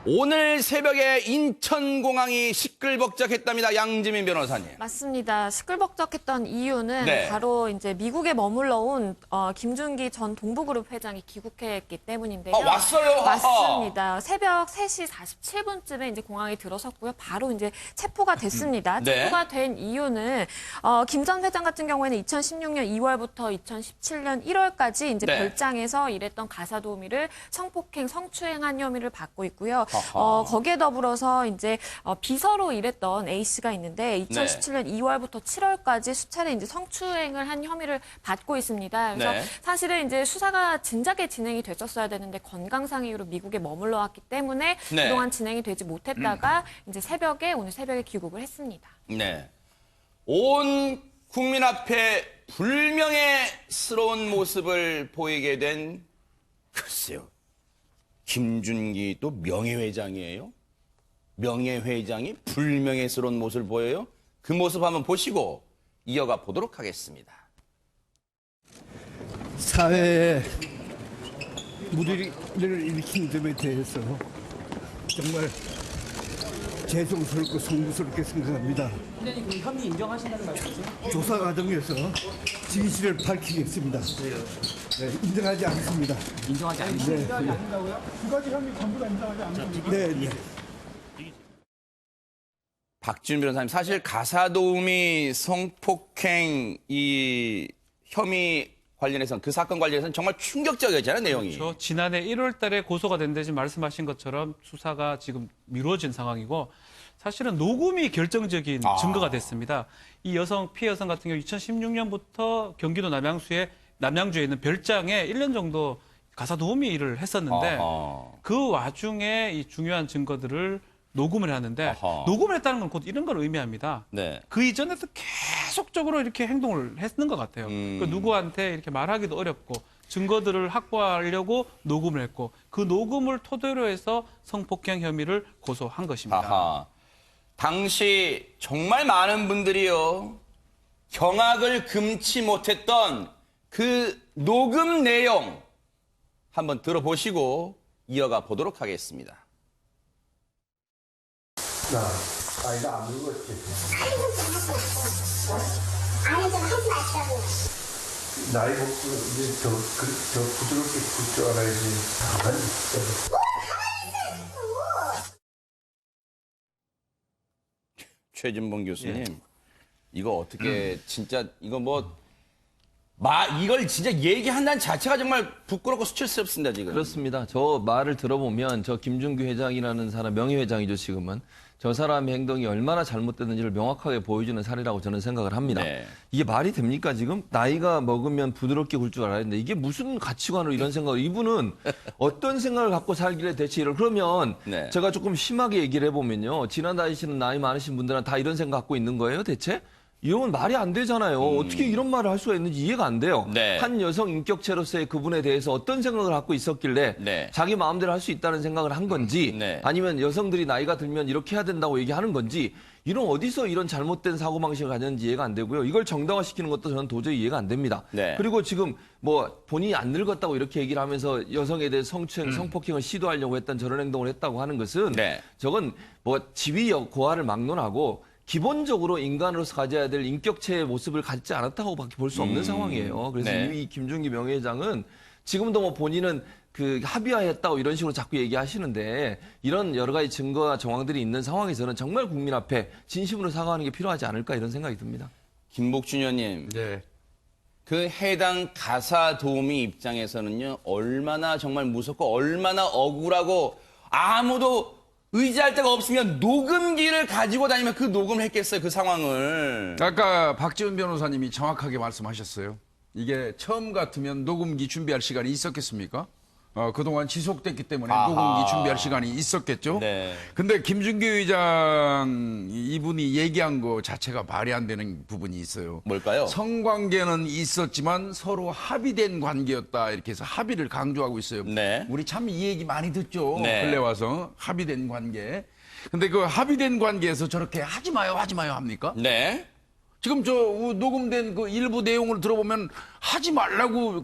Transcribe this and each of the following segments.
오늘 새벽에 인천공항이 시끌벅적했답니다. 양지민 변호사님. 맞습니다. 시끌벅적했던 이유는 네. 바로 이제 미국에 머물러 온 김준기 전 동부그룹 회장이 귀국했기 때문인데요. 왔어요? 맞습니다. 새벽 3시 47분쯤에 이제 공항에 들어섰고요. 바로 이제 체포가 됐습니다. 네. 체포가 된 이유는 김 전 회장 같은 경우에는 2016년 2월부터 2017년 1월까지 이제 네. 별장에서 일했던 가사도우미를 성폭행, 성추행한 혐의를 받고 있고요. 아하. 거기에 더불어서 이제 비서로 일했던 A 씨가 있는데 2017년 2월부터 7월까지 수차례 이제 성추행을 한 혐의를 받고 있습니다. 그래서 네. 사실은 이제 수사가 진작에 진행이 됐었어야 되는데 건강상 이유로 미국에 머물러 왔기 때문에 네. 그동안 진행이 되지 못했다가 이제 오늘 새벽에 귀국을 했습니다. 네. 온 국민 앞에 불명예스러운 모습을 보이게 된 글쎄요. 김준기 또 명예회장이에요? 명예회장이 불명예스러운 모습을 보여요? 그 모습 한번 보시고 이어가 보도록 하겠습니다. 사회에 무리를 일으킨 점에 대해서 정말 죄송스럽고 송구스럽게 생각합니다. 선생님 그 혐의 인정하신다는 말씀이세요? 조사 과정에서 진실을 밝히겠습니다. 네, 인정하지 않습니다. 인정하지 않으시죠? 네, 두 가지 혐의 전부 다 인정하지 않습니다. 네, 네. 박지훈 변호사님, 사실 가사도우미 성폭행 이 혐의 관련해서는 그 사건 관련해서는 정말 충격적이었잖아요, 내용이. 그렇죠. 지난해 1월 달에 고소가 된 데 지금 말씀하신 것처럼 수사가 지금 미뤄진 상황이고 사실은 녹음이 결정적인 증거가 됐습니다. 이 피해 여성 같은 경우 2016년부터 경기도 남양주에 있는 별장에 1년 정도 가사도우미 일을 했었는데 아하. 그 와중에 이 중요한 증거들을 녹음을 하는데 아하. 녹음을 했다는 건 곧 이런 걸 의미합니다. 네. 그 이전에도 계속적으로 이렇게 행동을 했는 것 같아요. 그 누구한테 이렇게 말하기도 어렵고 증거들을 확보하려고 녹음을 했고 그 녹음을 토대로 해서 성폭행 혐의를 고소한 것입니다. 아하. 당시 정말 많은 분들이요. 경악을 금치 못했던 그 녹음 내용 한번 들어보시고 이어가 보도록 하겠습니다. 아이가 안 울었지. 아니 좀 하지 마시라고. 나이 먹고 이제 더 부드럽게 굴 줄 알아야지. 가만히 있어. 최진봉 교수님, 예. 이거 어떻게 진짜 이걸 진짜 얘기한다는 자체가 정말 부끄럽고 수치스럽습니다, 지금. 그렇습니다. 저 말을 들어보면 저 김준규 회장이라는 사람, 명예회장이죠, 지금은. 저 사람의 행동이 얼마나 잘못됐는지를 명확하게 보여주는 사례라고 저는 생각을 합니다. 네. 이게 말이 됩니까, 지금? 나이가 먹으면 부드럽게 굴 줄 알아야 되는데 이게 무슨 가치관으로 이런 생각을, 이분은 어떤 생각을 갖고 살길래 대체 그러면 네. 제가 조금 심하게 얘기를 해보면요. 지나다니시는 나이 많으신 분들은 다 이런 생각 갖고 있는 거예요, 대체? 이러면 말이 안 되잖아요. 어떻게 이런 말을 할 수가 있는지 이해가 안 돼요. 네. 한 여성 인격체로서의 그분에 대해서 어떤 생각을 갖고 있었길래 네. 자기 마음대로 할 수 있다는 생각을 한 건지 네. 아니면 여성들이 나이가 들면 이렇게 해야 된다고 얘기하는 건지 이런 어디서 이런 잘못된 사고방식을 가졌는지 이해가 안 되고요. 이걸 정당화시키는 것도 저는 도저히 이해가 안 됩니다. 네. 그리고 지금 본인이 안 늙었다고 이렇게 얘기를 하면서 여성에 대해 성추행, 성폭행을 시도하려고 했던 저런 행동을 했다고 하는 것은 네. 저건 지위 고하를 막론하고 기본적으로 인간으로서 가져야 될 인격체의 모습을 갖지 않았다고밖에 볼 수 없는 상황이에요. 그래서 네. 이 김준기 명예회장은 지금도 본인은 그 합의화했다고 이런 식으로 자꾸 얘기하시는데 이런 여러 가지 증거와 정황들이 있는 상황에서는 정말 국민 앞에 진심으로 사과하는 게 필요하지 않을까 이런 생각이 듭니다. 김복준 의원님, 네. 그 해당 가사도우미 입장에서는요, 얼마나 정말 무섭고 얼마나 억울하고 아무도 의지할 데가 없으면 녹음기를 가지고 다니면 그 녹음을 했겠어요, 그 상황을. 아까 박지훈 변호사님이 정확하게 말씀하셨어요. 이게 처음 같으면 녹음기 준비할 시간이 있었겠습니까? 그동안 지속됐기 때문에 아하. 녹음기 준비할 시간이 있었겠죠. 네. 근데 김준규 의장 이분이 얘기한 거 자체가 말이 안 되는 부분이 있어요. 뭘까요? 성관계는 있었지만 서로 합의된 관계였다 이렇게 해서 합의를 강조하고 있어요. 네. 우리 참 이 얘기 많이 듣죠. 네. 근래 와서 합의된 관계. 근데 그 합의된 관계에서 저렇게 하지 마요 합니까? 네. 지금 녹음된 그 일부 내용을 들어보면 하지 말라고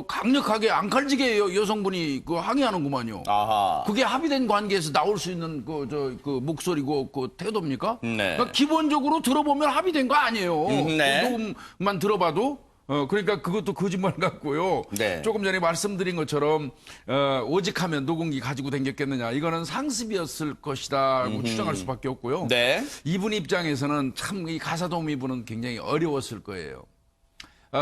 강력하게 앙칼지게 여성분이 항의하는구만요. 아하. 그게 합의된 관계에서 나올 수 있는 그 목소리고 그 태도입니까? 네. 그러니까 기본적으로 들어보면 합의된 거 아니에요. 네. 그 녹음만 들어봐도. 그러니까 그것도 거짓말 같고요. 네. 조금 전에 말씀드린 것처럼 오직하면 녹음기 가지고 다녔겠느냐. 이거는 상습이었을 것이다고 추정할 수밖에 없고요. 네. 이분 입장에서는 참 이 가사도우미분은 굉장히 어려웠을 거예요.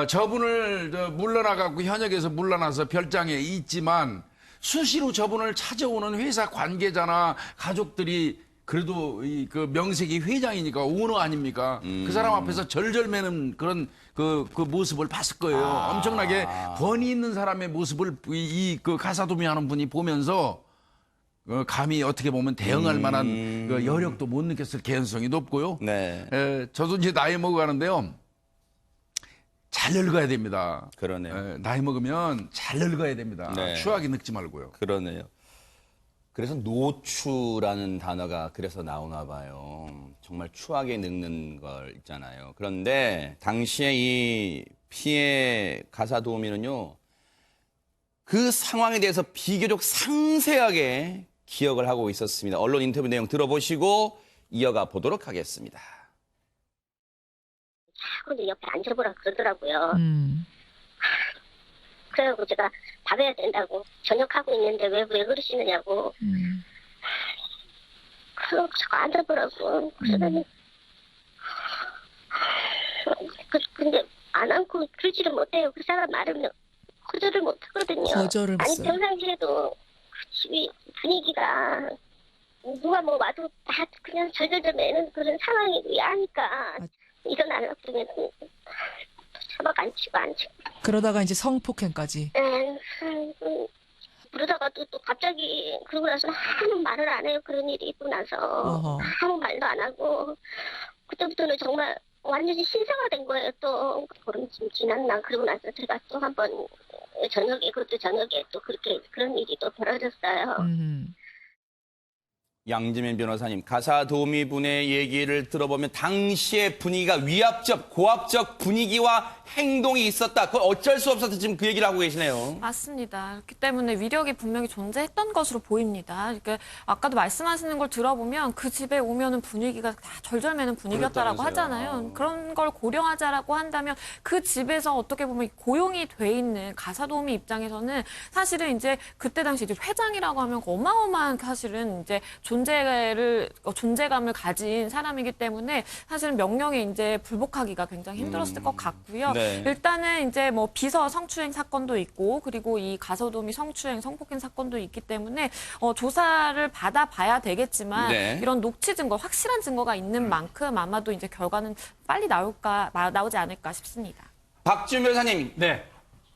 저분을 물러나갖고 현역에서 물러나서 별장에 있지만 수시로 저분을 찾아오는 회사 관계자나 가족들이 그래도 그 명색이 회장이니까 오너 아닙니까? 그 사람 앞에서 절절매는 그런 그 모습을 봤을 거예요. 엄청나게 권위 있는 사람의 모습을 그 가사도우미 하는 분이 보면서 감히 어떻게 보면 대응할 만한 그 여력도 못 느꼈을 개연성이 높고요. 네. 저도 이제 나이 먹어가는데요. 잘 늙어야 됩니다. 그러네요. 나이 먹으면 잘 늙어야 됩니다. 네. 추하게 늙지 말고요. 그러네요. 그래서 노추라는 단어가 그래서 나오나 봐요. 정말 추하게 늙는 걸 있잖아요. 그런데 당시에 이 피해 가사 도우미는요. 그 상황에 대해서 비교적 상세하게 기억을 하고 있었습니다. 언론 인터뷰 내용 들어보시고 이어가 보도록 하겠습니다. 자꾸 옆에 앉아보라 그러더라고요. 그래가지고 제가 밥해야 된다고 저녁하고 있는데 왜 그러시느냐고. 그래서 자꾸 앉아보라고. 그러더니 근데 안 앉고 들지를 못해요. 그 사람 말을 거절을 못하거든요. 거절을 아니 못해요. 평상시에도 그 집이 분위기가 누가 뭐 와도 다 그냥 절절절 매는 그런 상황이고 야하니까 일어나려고 그러면 잡아가 앉히고 그러다가 이제 성폭행까지. 그러다가도 또 갑자기 그러고 나서 아무 말을 안 해요. 그런 일이 있고 나서 어허. 아무 말도 안 하고 그때부터는 정말 완전히 신사가 거예요. 또 보름쯤 지났나 그러고 나서 제가 또 한번 그것도 저녁에 또 그렇게 그런 일이 또 벌어졌어요. 양지민 변호사님, 가사 도우미분의 얘기를 들어보면 당시의 분위기가 위압적, 고압적 분위기와 행동이 있었다. 그걸 어쩔 수 없어서 지금 그 얘기를 하고 계시네요. 맞습니다. 그렇기 때문에 위력이 분명히 존재했던 것으로 보입니다. 그러니까 아까도 말씀하시는 걸 들어보면 그 집에 오면은 분위기가 다 절절매는 분위기였다라고 그렇다면서요. 하잖아요. 그런 걸 고려하자라고 한다면 그 집에서 어떻게 보면 고용이 돼 있는 가사도우미 입장에서는 사실은 이제 그때 당시 이제 회장이라고 하면 어마어마한 사실은 이제 존재감을 가진 사람이기 때문에 사실은 명령에 이제 불복하기가 굉장히 힘들었을 것 같고요. 네. 일단은 이제 뭐 비서 성추행 사건도 있고 그리고 이 가사도우미 성추행 성폭행 사건도 있기 때문에 조사를 받아봐야 되겠지만 네. 이런 녹취 증거, 확실한 증거가 있는 만큼 아마도 이제 결과는 빨리 나오지 않을까 싶습니다. 박지훈 변호사님, 네.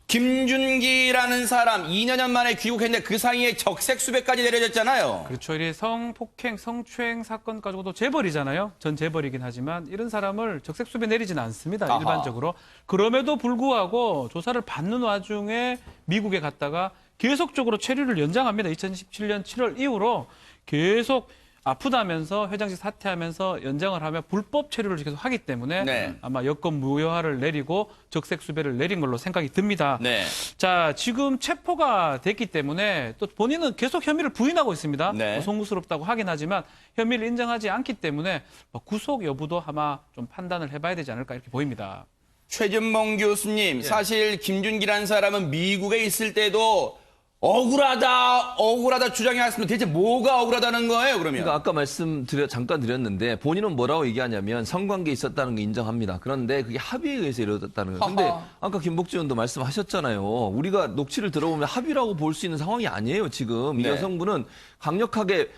김준기라는 사람 2년 만에 귀국했는데 그 사이에 적색 수배까지 내려졌잖아요. 그렇죠. 이 성폭행, 성추행 사건 가지고도 재벌이잖아요. 전 재벌이긴 하지만 이런 사람을 적색수배 내리지는 않습니다. 아하. 일반적으로. 그럼에도 불구하고 조사를 받는 와중에 미국에 갔다가 계속적으로 체류를 연장합니다. 2017년 7월 이후로 계속 아프다면서 회장직 사퇴하면서 연장을 하며 불법 체류를 계속 하기 때문에 네. 아마 여권 무효화를 내리고 적색 수배를 내린 걸로 생각이 듭니다. 네. 자, 지금 체포가 됐기 때문에 또 본인은 계속 혐의를 부인하고 있습니다. 네. 송구스럽다고 하긴 하지만 혐의를 인정하지 않기 때문에 구속 여부도 아마 좀 판단을 해봐야 되지 않을까 이렇게 보입니다. 최준봉 교수님, 사실 김준기라는 사람은 미국에 있을 때도 억울하다 주장해 왔습니다. 대체 뭐가 억울하다는 거예요, 그러면? 그러니까 아까 잠깐 드렸는데 본인은 뭐라고 얘기하냐면 성관계 있었다는 거 인정합니다. 그런데 그게 합의에 의해서 이루어졌다는 거예요. 근데 아까 김복주 의원도 말씀하셨잖아요. 우리가 녹취를 들어보면 합의라고 볼 수 있는 상황이 아니에요, 지금. 이 네. 여성분은 강력하게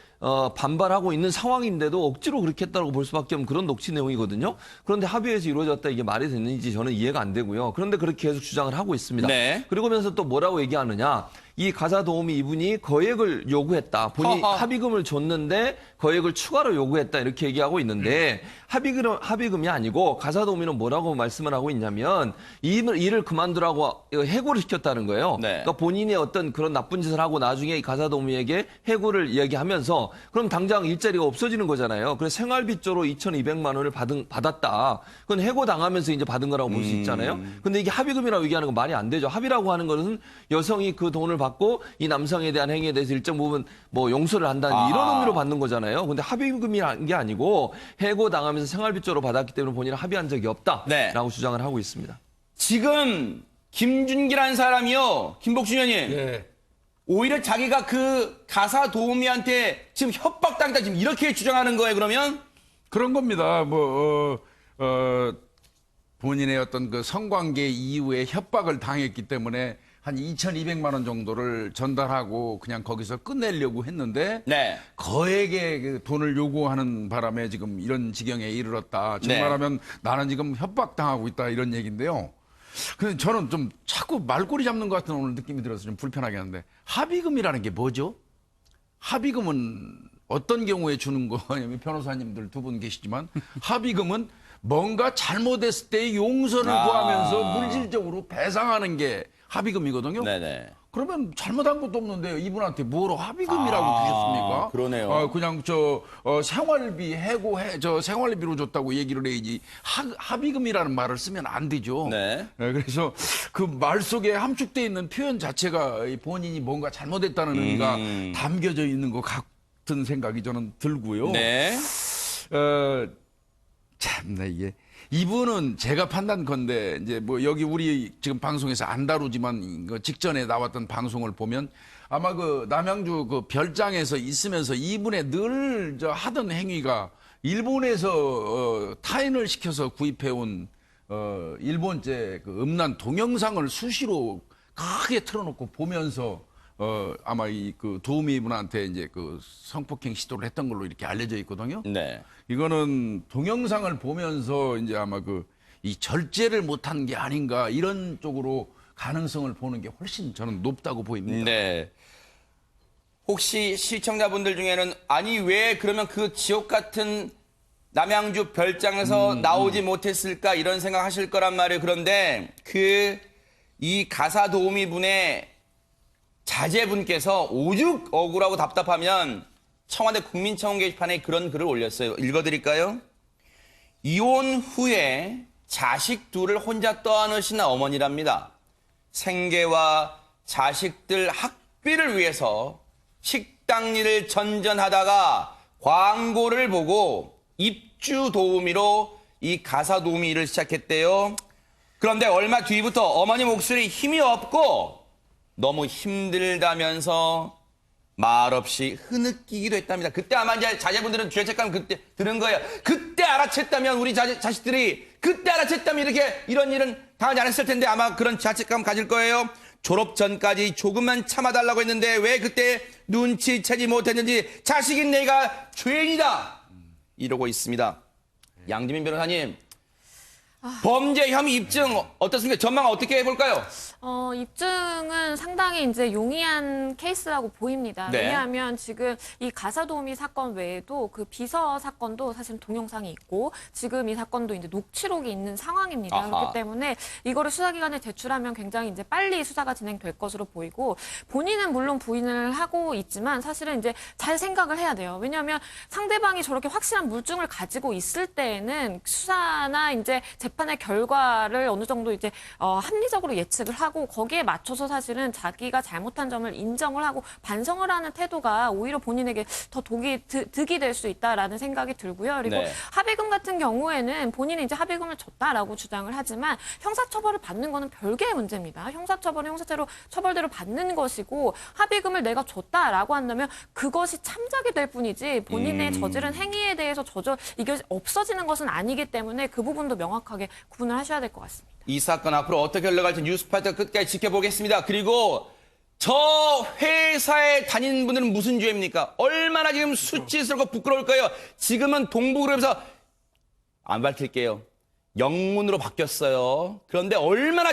반발하고 있는 상황인데도 억지로 그렇게 했다고 볼 수밖에 없는 그런 녹취 내용이거든요. 그런데 합의에서 이루어졌다 이게 말이 됐는지 저는 이해가 안 되고요. 그런데 그렇게 계속 주장을 하고 있습니다. 네. 그러면서 또 뭐라고 얘기하느냐. 이 가사 도우미 이분이 거액을 요구했다. 본인이 합의금을 줬는데 거액을 추가로 요구했다. 이렇게 얘기하고 있는데 합의금이 아니고 가사 도우미는 뭐라고 말씀을 하고 있냐면 일을 그만두라고 해고를 시켰다는 거예요. 네. 그러니까 본인이 어떤 그런 나쁜 짓을 하고 나중에 이 가사 도우미에게 해고를 이야기하면서 그럼 당장 일자리가 없어지는 거잖아요. 그래서 생활비조로 2,200만 원을 받았다. 그건 해고당하면서 이제 받은 거라고 볼 수 있잖아요. 근데 이게 합의금이라고 얘기하는 건 말이 안 되죠. 합의라고 하는 것은 여성이 그 돈을 받고 이 남성에 대한 행위에 대해서 일정 부분 뭐 용서를 한다는 이런 의미로 받는 거잖아요. 근데 합의금이라는 게 아니고 해고당하면서 생활비조로 받았기 때문에 본인은 합의한 적이 없다라고 네. 주장을 하고 있습니다. 지금 김준기라는 사람이요, 김복준 의원님. 예. 오히려 자기가 그 가사 도우미한테 지금 협박당했다 지금 이렇게 주장하는 거예요, 그러면? 그런 겁니다. 본인의 어떤 그 성관계 이후에 협박을 당했기 때문에 한 2,200만 원 정도를 전달하고 그냥 거기서 끝내려고 했는데 네. 거액의 그 돈을 요구하는 바람에 지금 이런 지경에 이르렀다. 정말하면 나는 지금 협박당하고 있다 이런 얘기인데요. 근데 저는 좀 자꾸 말꼬리 잡는 것 같은 오늘 느낌이 들어서 좀 불편하게 하는데 합의금이라는 게 뭐죠? 합의금은 어떤 경우에 주는 거냐면 변호사님들 두 분 계시지만 합의금은 뭔가 잘못했을 때 용서를 구하면서 물질적으로 배상하는 게 합의금이거든요. 네네. 그러면 잘못한 것도 없는데 이분한테 뭐로 합의금이라고 주셨습니까? 그러네요. 그냥 생활비 생활비로 줬다고 얘기를 해야지 합의금이라는 말을 쓰면 안 되죠. 네. 그래서 그 말 속에 함축돼 있는 표현 자체가 본인이 뭔가 잘못했다는 의미가 담겨져 있는 것 같은 생각이 저는 들고요. 네. 참나 이게 이분은 제가 판단컨대 이제 뭐 여기 우리 지금 방송에서 안 다루지만 그 직전에 나왔던 방송을 보면 아마 그 남양주 그 별장에서 있으면서 이분의 늘 하던 행위가 일본에서 타인을 시켜서 구입해온 일본제 그 음란 동영상을 수시로 크게 틀어놓고 보면서 아마 이 그 도우미분한테 이제 그 성폭행 시도를 했던 걸로 이렇게 알려져 있거든요. 네. 이거는 동영상을 보면서 이제 아마 이 절제를 못한 게 아닌가 이런 쪽으로 가능성을 보는 게 훨씬 저는 높다고 보입니다. 네. 혹시 시청자분들 중에는 아니 왜 그러면 그 지옥 같은 남양주 별장에서 나오지 못했을까 이런 생각하실 거란 말이에요. 그런데 이 가사 도우미 분의 자제분께서 오죽 억울하고 답답하면 청와대 국민청원 게시판에 그런 글을 올렸어요. 읽어드릴까요? 이혼 후에 자식 둘을 혼자 떠안으신 어머니랍니다. 생계와 자식들 학비를 위해서 식당 일을 전전하다가 광고를 보고 입주 도우미로 이 가사 도우미 일을 시작했대요. 그런데 얼마 뒤부터 어머니 목소리 힘이 없고 너무 힘들다면서 말없이 흐느끼기도 했답니다. 그때 아마 이제 자제분들은 죄책감 그때 들은 거예요. 그때 알아챘다면 우리 자식들이 그때 알아챘다면 이렇게 이런 일은 당하지 않았을 텐데 아마 그런 자책감 가질 거예요. 졸업 전까지 조금만 참아달라고 했는데 왜 그때 눈치채지 못했는지 자식인 내가 죄인이다. 이러고 있습니다. 양지민 변호사님. 범죄 혐의 입증 어떻습니까? 전망 어떻게 해볼까요? 입증은 상당히 이제 용이한 케이스라고 보입니다. 네. 왜냐하면 지금 이 가사도우미 사건 외에도 그 비서 사건도 사실 동영상이 있고 지금 이 사건도 이제 녹취록이 있는 상황입니다. 아하. 그렇기 때문에 이거를 수사기관에 제출하면 굉장히 이제 빨리 수사가 진행될 것으로 보이고 본인은 물론 부인을 하고 있지만 사실은 이제 잘 생각을 해야 돼요. 왜냐하면 상대방이 저렇게 확실한 물증을 가지고 있을 때에는 수사나 이제 재판의 결과를 어느 정도 이제 합리적으로 예측을 하고 거기에 맞춰서 사실은 자기가 잘못한 점을 인정을 하고 반성을 하는 태도가 오히려 본인에게 더 득이 될 수 있다라는 생각이 들고요. 그리고 네. 합의금 같은 경우에는 본인이 이제 합의금을 줬다라고 주장을 하지만 형사처벌을 받는 거는 별개의 문제입니다. 형사처벌은 형사대로 처벌대로 받는 것이고 합의금을 내가 줬다라고 한다면 그것이 참작이 될 뿐이지 본인의 저지른 행위에 대해서 이게 없어지는 것은 아니기 때문에 그 부분도 명확하게 구분을 하셔야 될 것 같습니다. 이 사건 앞으로 어떻게 흘러갈지 뉴스파이터 끝까지 지켜보겠습니다. 그리고 저 회사에 다니는 분들은 무슨 죄입니까? 얼마나 지금 수치스럽고 부끄러울 거예요. 지금은 동부그룹에서 안 밝힐게요. 영문으로 바뀌었어요. 그런데 얼마나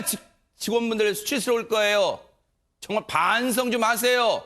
직원분들 수치스러울 거예요. 정말 반성 좀 하세요.